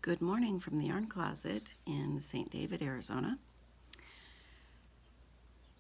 Good morning from the Yarn Closet in St. David, Arizona.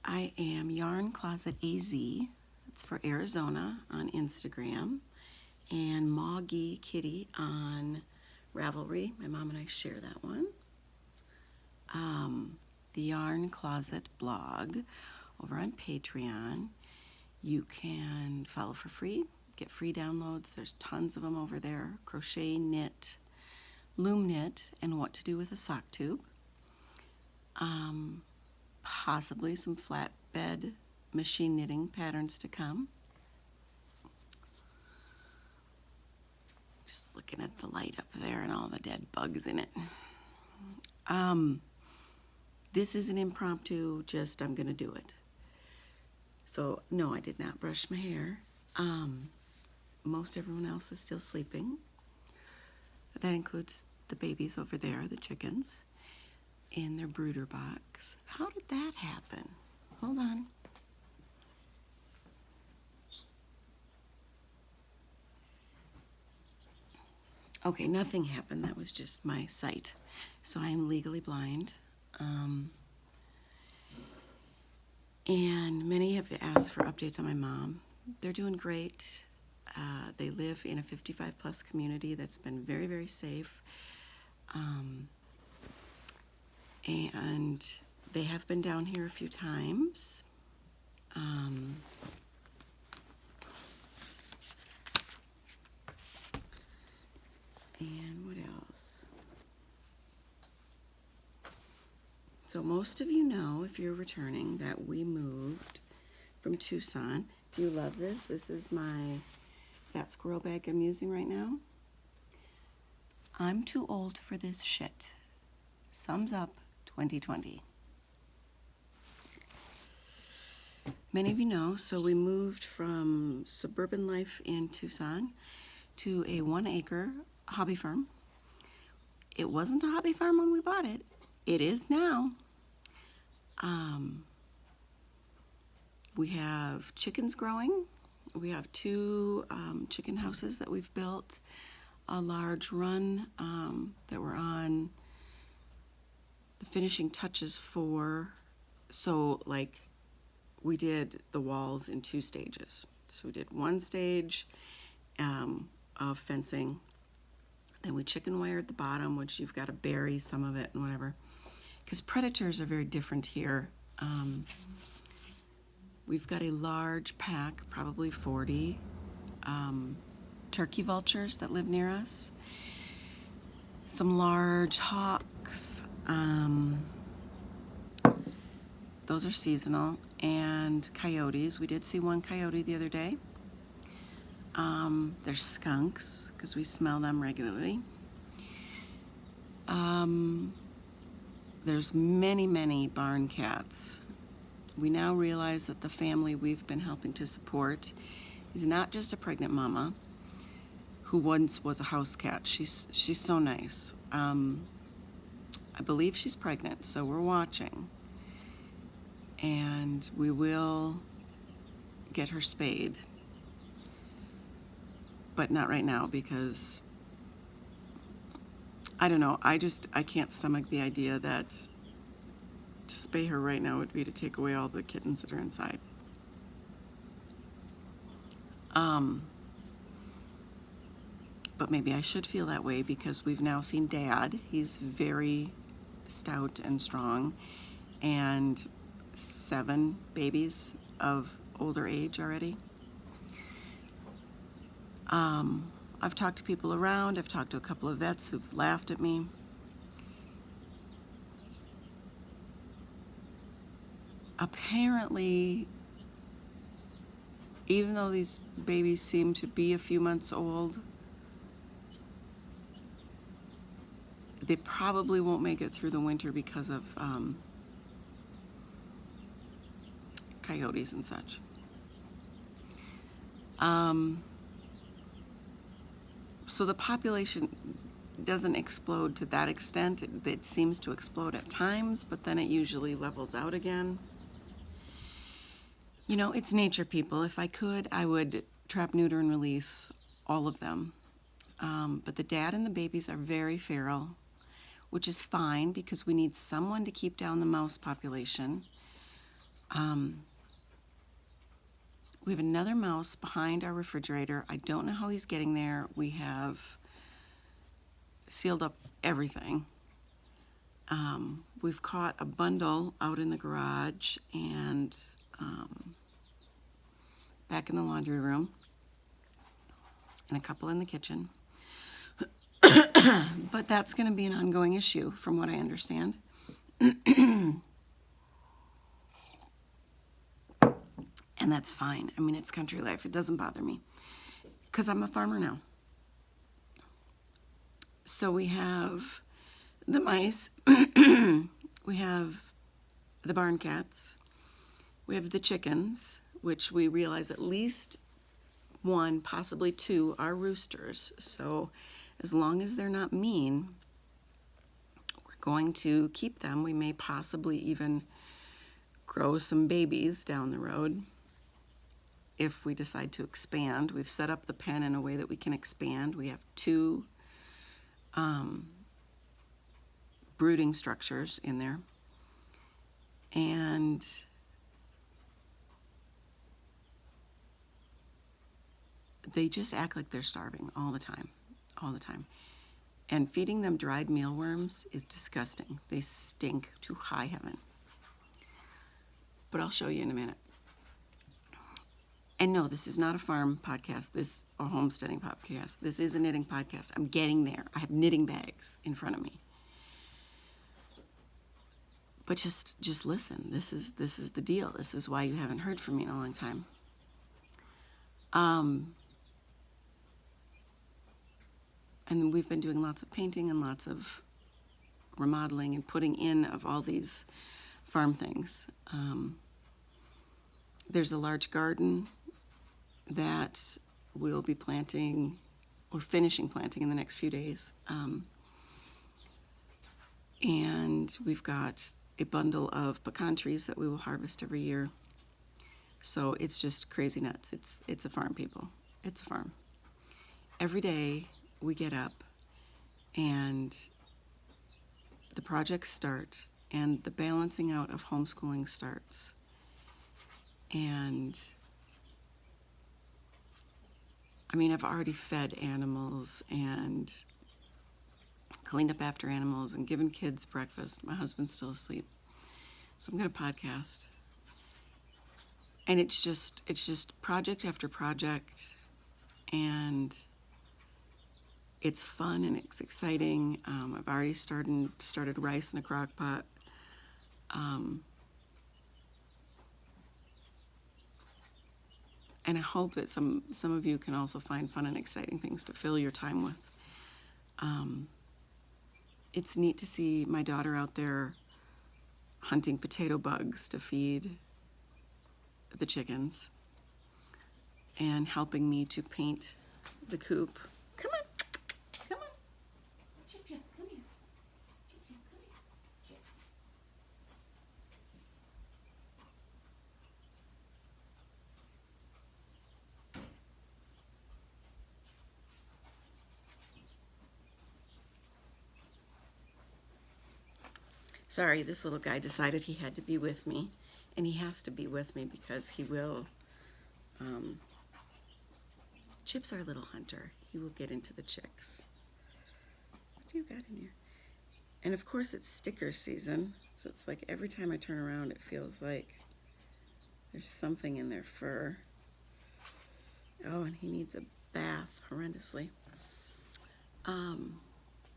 I am Yarn Closet AZ, it's for Arizona on Instagram, and MawgeeKitty on Ravelry. My mom and I share that one. The Yarn Closet blog over on Patreon. You can follow for free, get free downloads. There's tons of them over there. Crochet, knit, loom knit, and what to do with a sock tube. Possibly some flatbed machine knitting patterns to come. Just looking at the light up there and all the dead bugs in it. This is an impromptu, just I'm gonna do it. So no, I did not brush my hair. Most everyone else is still sleeping. That includes the babies over there, the chickens, in their brooder box. How did that happen? Hold on. Okay, nothing happened. That was just my sight. So I am legally blind. And many have asked for updates on my mom. They're doing great. They live in a 55 plus community that's been very, very safe. And they have been down here a few times. And what else? So most of you know, if you're returning, that we moved from Tucson. Do you love this? This is my fat squirrel bag I'm using right now. I'm too old for this shit. Sums up 2020. Many of you know, so we moved from suburban life in Tucson to a 1-acre hobby farm. It wasn't a hobby farm when we bought it. It is now. We have chickens growing. We have 2 chicken houses that we've built, a large run that we're on the finishing touches for. So like we did the walls in 2 stages. So we did 1 stage of fencing, then we chicken wired the bottom, which you've got to bury some of it and whatever, because predators are very different here. We've got a large pack, probably 40 turkey vultures that live near us, some large hawks. Those are seasonal, and coyotes. We did see 1 coyote the other day. There's skunks, because we smell them regularly. There's many, many barn cats. We now realize that the family we've been helping to support is not just a pregnant mama who once was a house cat. She's so nice. I believe she's pregnant, so we're watching. And we will get her spayed. But not right now, because I don't know, I can't stomach the idea that to spay her right now would be to take away all the kittens that are inside. But maybe I should feel that way, because we've now seen Dad. He's very stout and strong, and 7 babies of older age already. I've talked to people around. I've talked to a couple of vets who've laughed at me. Apparently, even though these babies seem to be a few months old, they probably won't make it through the winter because of coyotes and such. So the population doesn't explode to that extent. It seems to explode at times, but then it usually levels out again. You know, it's nature, people. If I could, I would trap, neuter, and release all of them. but the dad and the babies are very feral, which is fine because we need someone to keep down the mouse population. We have another mouse behind our refrigerator. I don't know how he's getting there. We have sealed up everything. We've caught a bundle out in the garage and back in the laundry room, and a couple in the kitchen. But that's going to be an ongoing issue from what I understand. And that's fine. I mean, it's country life. It doesn't bother me because I'm a farmer now. So we have the mice, we have the barn cats, we have the chickens, which we realize at least one, possibly two, are roosters. So as long as they're not mean, we're going to keep them. We may possibly even grow some babies down the road if we decide to expand. We've set up the pen in a way that we can expand. We have two brooding structures in there. And they just act like they're starving all the time, all the time. And feeding them dried mealworms is disgusting. They stink to high heaven. But I'll show you in a minute. And no, this is not a farm podcast, this a homesteading podcast. This is a knitting podcast. I'm getting there. I have knitting bags in front of me. But just listen. This is the deal. This is why you haven't heard from me in a long time. And we've been doing lots of painting and lots of remodeling and putting in of all these farm things. There's a large garden that we'll be planting or finishing planting in the next few days. And we've got a bundle of pecan trees that we will harvest every year. So it's just crazy nuts. It's a farm, people. It's a farm. Every day we get up and the projects start and the balancing out of homeschooling starts. And I mean, I've already fed animals and cleaned up after animals and given kids breakfast. My husband's still asleep. So I'm going to podcast. And it's just project after project, and it's fun and it's exciting. I've already started rice in a crock pot. And I hope that some of you can also find fun and exciting things to fill your time with. It's neat to see my daughter out there hunting potato bugs to feed the chickens and helping me to paint the coop. Come on, come on. Chip, Chip, come here. Chip, Chip, come here. Chip. Sorry, this little guy decided he had to be with me, and he has to be with me because he will, Chip's our little hunter. He will get into the chicks. What do you got in here? And of course it's sticker season, so it's like every time I turn around it feels like there's something in their fur. Oh, and he needs a bath horrendously.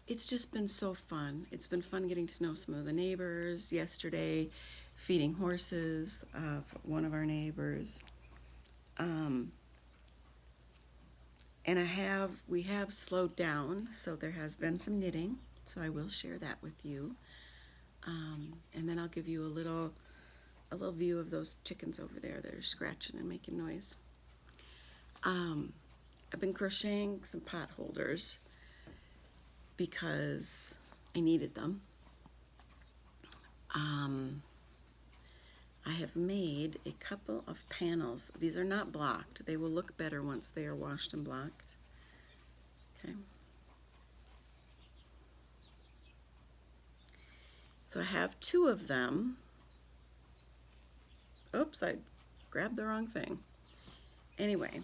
It's just been so fun. It's been fun getting to know some of the neighbors. Yesterday, feeding horses of one of our neighbors. And we have slowed down, so there has been some knitting, so I will share that with you. And then I'll give you a little view of those chickens over there that are scratching and making noise. I've been crocheting some pot holders because I needed them. I have made a couple of panels. These are not blocked. They will look better once they are washed and blocked. Okay. So I have 2 of them. Oops, I grabbed the wrong thing. Anyway,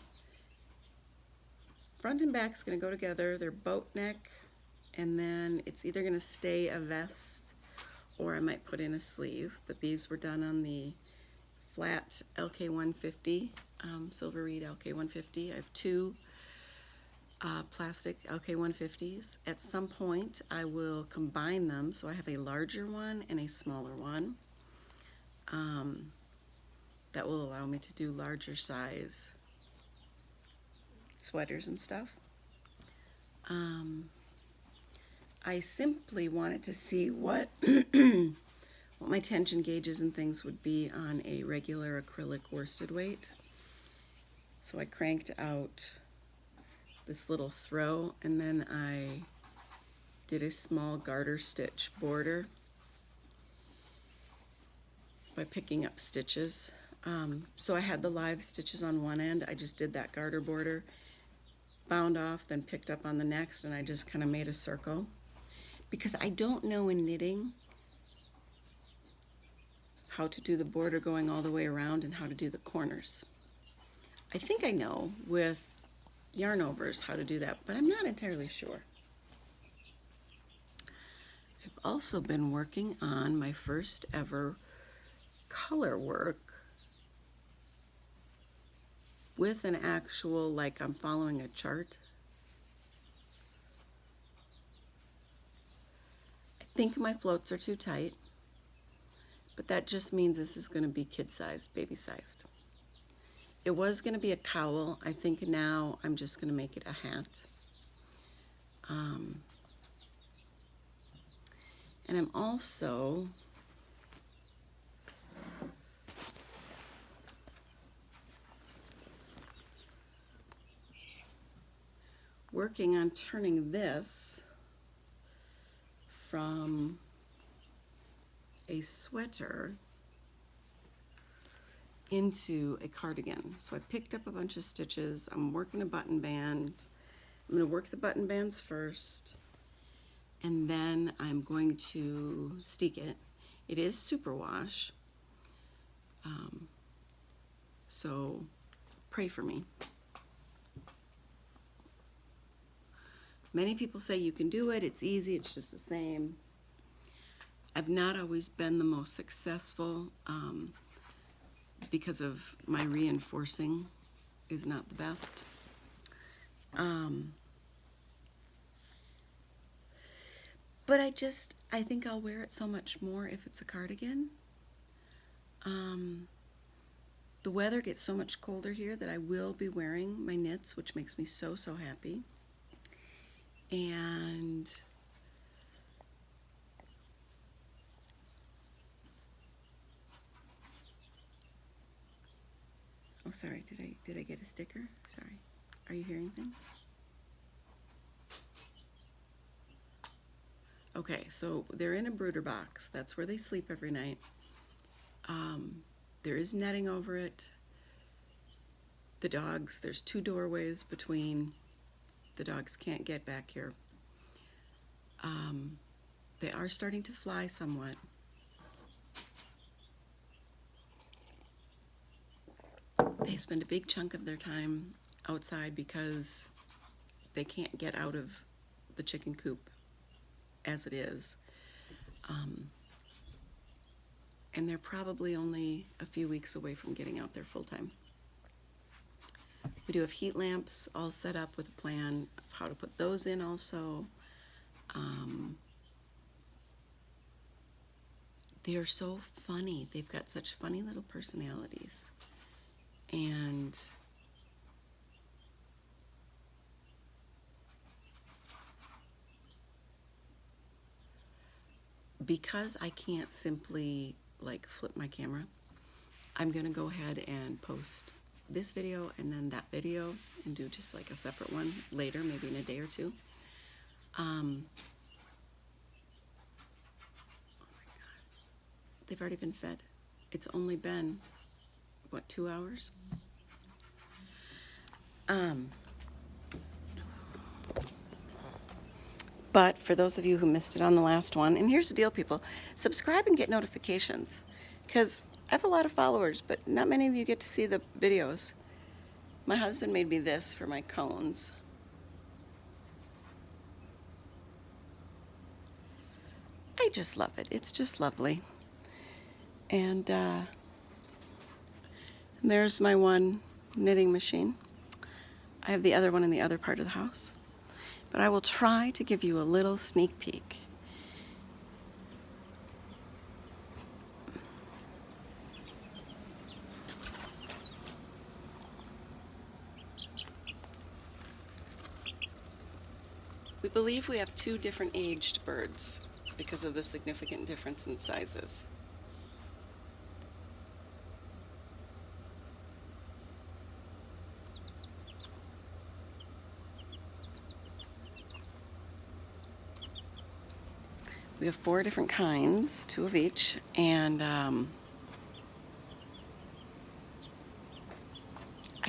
front and back's going to go together. They're boat neck, and then it's either going to stay a vest or I might put in a sleeve, but these were done on the flat LK150, Silver Reed LK150. I have 2 plastic LK150s. At some point I will combine them, so I have a larger one and a smaller one. That will allow me to do larger size sweaters and stuff. I simply wanted to see what what my tension gauges and things would be on a regular acrylic worsted weight. So I cranked out this little throw, and then I did a small garter stitch border by picking up stitches. So I had the live stitches on one end. I just did that garter border, bound off, then picked up on the next, and I just kind of made a circle. Because I don't know in knitting how to do the border going all the way around and how to do the corners. I think I know with yarn overs how to do that, but I'm not entirely sure. I've also been working on my first ever color work with an actual, like I'm following a chart. I think my floats are too tight, but that just means this is going to be kid-sized, baby-sized. It was going to be a cowl. I think now I'm just going to make it a hat. And I'm also working on turning this from a sweater into a cardigan. So I picked up a bunch of stitches. I'm working a button band. I'm going to work the button bands first, and then I'm going to steek it. It is superwash, so pray for me. Many people say you can do it, it's easy, it's just the same. I've not always been the most successful because of my reinforcing is not the best. But I think I'll wear it so much more if it's a cardigan. The weather gets so much colder here that I will be wearing my knits, which makes me so, so happy. And oh, sorry, did I get a sticker? Sorry. Are you hearing things? Okay, so they're in a brooder box. That's where they sleep every night. There is netting over it. The dogs, there's 2 doorways between. The dogs can't get back here. They are starting to fly somewhat. They spend a big chunk of their time outside because they can't get out of the chicken coop as it is. And they're probably only a few weeks away from getting out there full time. We do have heat lamps all set up with a plan of how to put those in also. They are so funny. They've got such funny little personalities. And because I can't simply like flip my camera, I'm gonna go ahead and post this video and then that video and do just like a separate one later, maybe in a day or 2. Oh my God. They've already been fed. It's only been, what, 2 hours? But for those of you who missed it on the last one, and here's the deal, people, subscribe and get notifications, because I have a lot of followers, but not many of you get to see the videos. My husband made me this for my cones. I just love it. It's just lovely. And there's my one knitting machine. I have the other one in the other part of the house. But I will try to give you a little sneak peek. We believe we have 2 different aged birds because of the significant difference in sizes. We have 4 different kinds, 2 of each, and I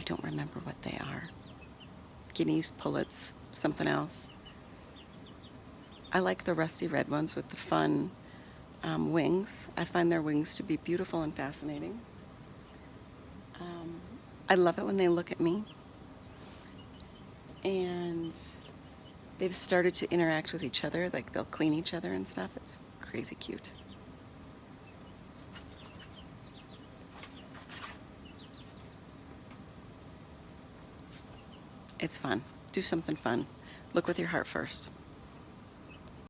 don't remember what they are. Guineas, pullets, something else. I like the rusty red ones with the fun wings. I find their wings to be beautiful and fascinating. I love it when they look at me. And they've started to interact with each other, like they'll clean each other and stuff. It's crazy cute. It's fun. Do something fun. Look with your heart first.